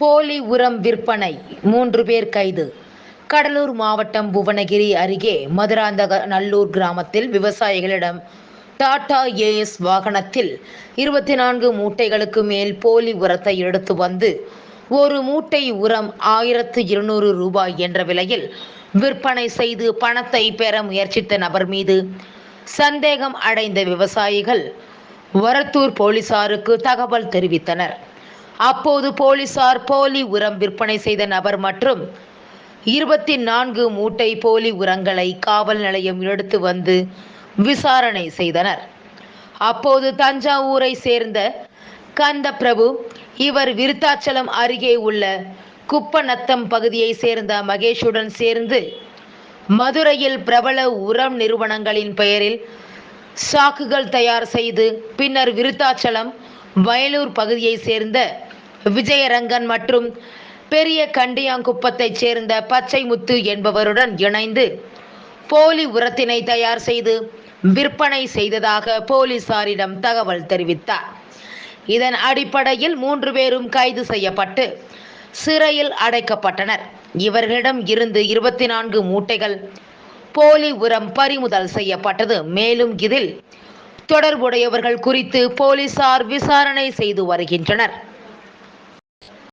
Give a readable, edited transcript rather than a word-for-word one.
போலி உரம் விற்பனை 3 பேர் கைது. கடலூர் மாவட்டம் புவனகிரி அருகே மதுராந்தகநல்லூர் கிராமத்தில் விவசாயிகளிடம் டாடா ஏஸ் வாகனத்தில் 24 மூட்டைகளுக்கு மேல் போலி உரத்தை எடுத்து வந்து ஒரு மூட்டை உரம் 1200 ரூபாய் என்ற விலையில் விற்பனை செய்து பணத்தை பெற முயற்சித்த நபர் மீது சந்தேகம் அடைந்த விவசாயிகள் வரத்தூர் போலீசாருக்கு தகவல் தெரிவித்தனர். அப்போது போலீசார் போலி உரம் விற்பனை செய்த நபர் மற்றும் 24 மூட்டை போலி உரங்களை காவல் நிலையம் எடுத்து வந்து விசாரணை செய்தனர். அப்போது தஞ்சாவூரை சேர்ந்த கந்தபிரபு, இவர் விருத்தாச்சலம் அருகே உள்ள குப்பநத்தம் பகுதியை சேர்ந்த மகேஷுடன் சேர்ந்து மதுரையில் பிரபல உரம் நிறுவனங்களின் பெயரில் சாக்குகள் தயார் செய்து பின்னர் விருத்தாச்சலம், வயலூர் பகுதியை சேர்ந்த விஜயரங்கன் மற்றும் பெரிய கண்டியாங்குப்பத்தைச் சேர்ந்த பச்சைமுத்து என்பவருடன் இணைந்து போலி உரத்தினை தயார் செய்து விற்பனை செய்ததாக போலீசாரிடம் தகவல் தெரிவித்தார். இதன் அடிப்படையில் 3 பேரும் கைது செய்யப்பட்டு சிறையில் அடைக்கப்பட்டனர். இவர்களிடம் இருந்து 24 மூட்டைகள் போலி உரம் பறிமுதல் செய்யப்பட்டது. மேலும் இதில் தொடர்புடையவர்கள் குறித்து போலீசார் விசாரணை செய்து வருகின்றனர்.